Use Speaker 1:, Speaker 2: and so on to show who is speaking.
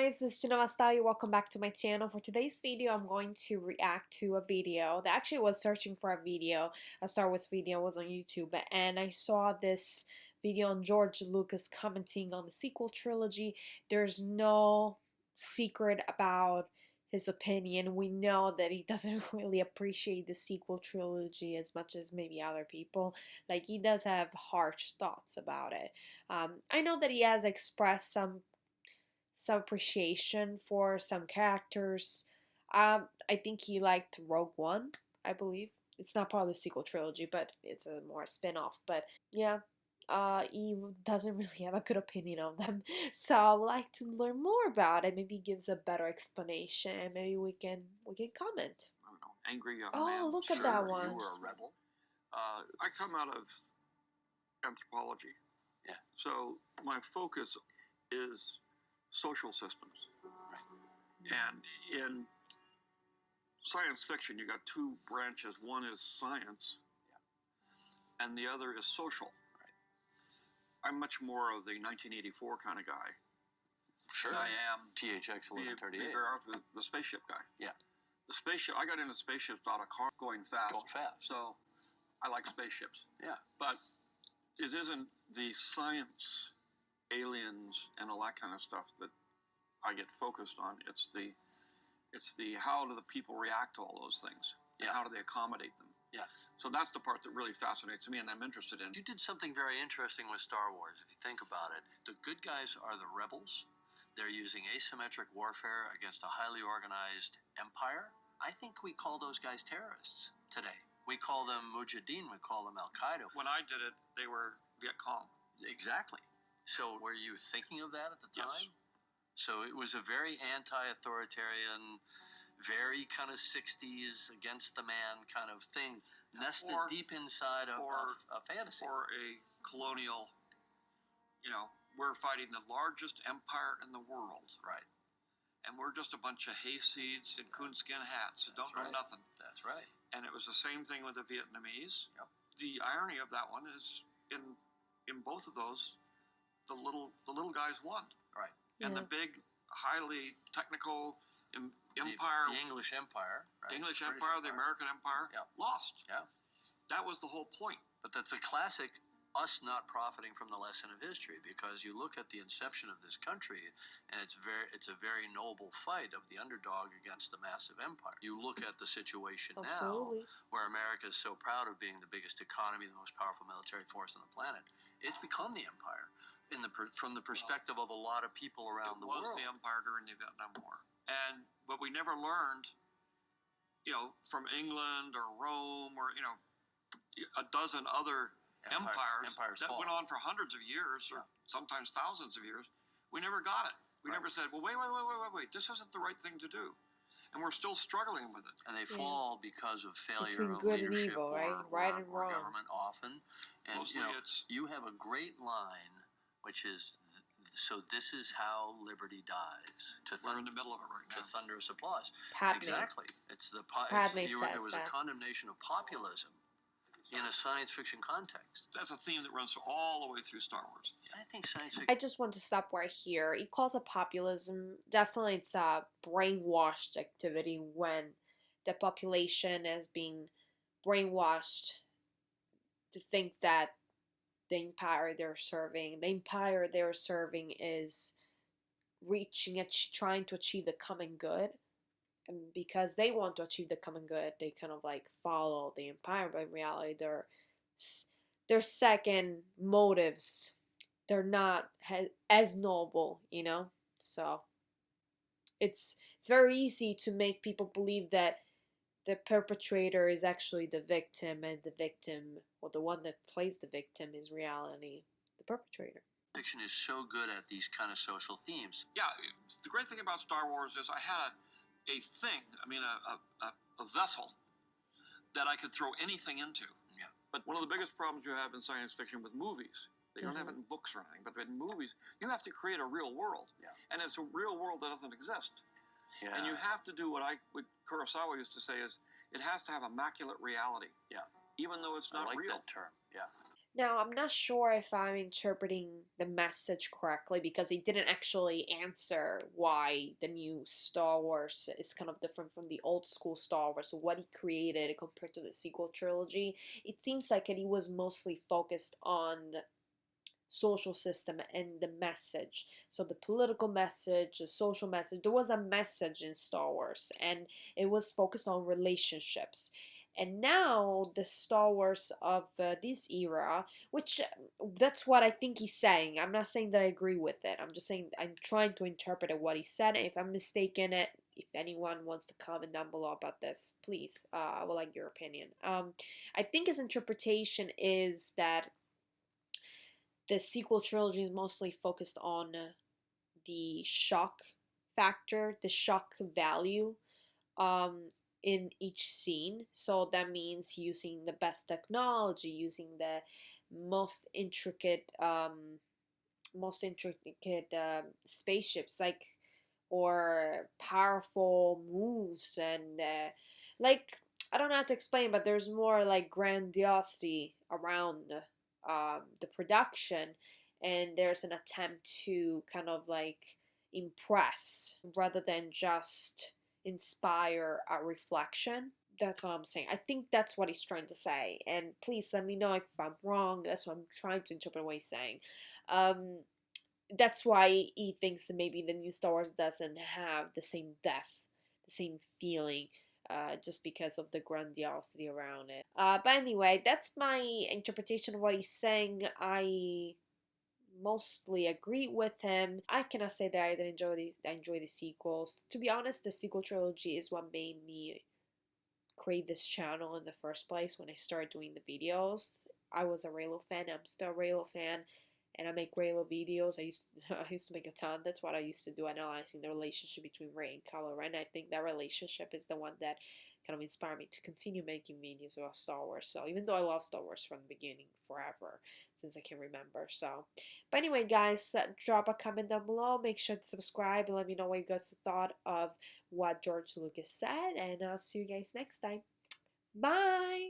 Speaker 1: guys, this is Namaste. Welcome back to my channel. For today's video, I'm going to react to a video that actually was searching for a video. A Star Wars video was on YouTube, and I saw this video on George Lucas commenting on the sequel trilogy. There's no secret about his opinion. We know that he doesn't really appreciate the sequel trilogy as much as maybe other people. Like, he does have harsh thoughts about it. I know that he has expressed some appreciation for some characters. I think he liked Rogue One, I believe. It's not part of the sequel trilogy, but it's a more spin-off. But yeah, he doesn't really have a good opinion of them. So I would like to learn more about it. Maybe he gives a better explanation. Maybe we can comment.
Speaker 2: I don't know, angry young
Speaker 1: man.
Speaker 2: man.
Speaker 1: Look at that one.
Speaker 2: You were a rebel. I come out of anthropology. Yeah. So my focus is social systems. Right. And in science fiction, you got two branches. One is science, yeah, and the other is social. Right. I'm much more of the 1984 kind of guy. Sure. I am THX 1138. The spaceship guy. Yeah. The spaceship. I got into spaceships out of car going fast. Going fast. So I like spaceships. Yeah. But it isn't the science, aliens, and all that kind of stuff that I get focused on. It's the how do the people react to all those things? Yeah. How do they accommodate them? Yeah. So that's the part that really fascinates me and I'm interested in.
Speaker 3: You did something very interesting with Star Wars, if you think about it. The good guys are the rebels. They're using asymmetric warfare against a highly organized empire. I think we call those guys terrorists today. We call them Mujahideen, we call them Al-Qaeda.
Speaker 2: When I did it, they were Viet Cong.
Speaker 3: Exactly. So were you thinking of that at the time? Yes. So it was a very anti-authoritarian, very kind of 60s against the man kind of thing, nested deep inside of a fantasy.
Speaker 2: Or a colonial, we're fighting the largest empire in the world.
Speaker 3: Right.
Speaker 2: And we're just a bunch of hayseeds in coonskin hats that don't know nothing.
Speaker 3: That's right.
Speaker 2: And it was the same thing with the Vietnamese. Yep. The irony of that one is in both of those, the little guys won. Right. And the big, highly technical empire,
Speaker 3: the English Empire, right?
Speaker 2: The English Empire, the American Empire, lost. Yeah. That was the whole point.
Speaker 3: But that's a classic us not profiting from the lesson of history, because you look at the inception of this country and it's a very noble fight of the underdog against the massive empire. You look at the situation now where America is so proud of being the biggest economy, the most powerful military force on the planet. It's become the empire from the perspective of a lot of people around the world.
Speaker 2: It was the empire during the Vietnam War. And what we never learned, from England or Rome or, a dozen other empires that went on for hundreds of years or sometimes thousands of years, we never got it. We never said, well, wait, this isn't the right thing to do. And we're still struggling with it.
Speaker 3: And they fall because of failure of
Speaker 1: good
Speaker 3: leadership
Speaker 1: and evil,
Speaker 3: or government often. And you have a great line, which is, so this is how liberty dies.
Speaker 2: We're in the middle of it right now.
Speaker 3: To thunderous applause.
Speaker 1: Exactly.
Speaker 3: It was a condemnation of populism in a science fiction context.
Speaker 2: That's a theme that runs all the way through Star Wars.
Speaker 3: I think science fiction...
Speaker 1: I just want to stop right here. He calls it populism. Definitely it's a brainwashed activity when the population is being brainwashed to think that the empire they're serving is trying to achieve the common good. And because they want to achieve the common good, they kind of like follow the empire, but in reality, their second motives, they're not as noble, So it's very easy to make people believe that the perpetrator is actually the victim, and the victim, or the one that plays the victim, is reality the perpetrator.
Speaker 3: Fiction is so good at these kind of social themes.
Speaker 2: Yeah, the great thing about Star Wars is I had a vessel that I could throw anything into. Yeah. But one of the biggest problems you have in science fiction with movies, they don't have it in books or anything, but in movies, you have to create a real world. Yeah. And it's a real world that doesn't exist. Yeah. And you have to do what Kurosawa used to say is, it has to have immaculate reality. Yeah. Even though it's not real.
Speaker 3: I like that term. Yeah.
Speaker 1: Now, I'm not sure if I'm interpreting the message correctly because he didn't actually answer why the new Star Wars is kind of different from the old school Star Wars, what he created compared to the sequel trilogy. It seems like he was mostly focused on the social system and the message. So the political message, the social message, there was a message in Star Wars and it was focused on relationships. And now the Star Wars of this era, which that's what I think he's saying. I'm not saying that I agree with it. I'm just saying I'm trying to interpret what he said. If I'm mistaken, if anyone wants to comment down below about this, please, I would like your opinion. I think his interpretation is that the sequel trilogy is mostly focused on the shock factor, the shock value in each scene. So that means using the best technology, using the most intricate, spaceships, like, or powerful moves, and like, I don't know how to explain, but there's more like grandiosity around the production, and there's an attempt to kind of like impress rather than just inspire a reflection. That's all I'm saying. I think that's what he's trying to say. And please let me know if I'm wrong. That's what I'm trying to interpret what he's saying. Um, that's why he thinks that maybe the new Star Wars doesn't have the same depth, the same feeling, just because of the grandiosity around it. But anyway, that's my interpretation of what he's saying. I mostly agree with him. I cannot say that I didn't enjoy these. I enjoy the sequels. To be honest, the sequel trilogy is what made me create this channel in the first place. When I started doing the videos, I was a Reylo fan. I'm still a Reylo fan, and I make Reylo videos. I used to make a ton. That's what I used to do, analyzing the relationship between Rey and Kylo Ren. I think that relationship is the one that kind of inspired me to continue making videos about Star Wars. So even though I love Star Wars from the beginning, forever, since I can remember. So, but anyway, guys, drop a comment down below. Make sure to subscribe and let me know what you guys thought of what George Lucas said. And I'll see you guys next time. Bye!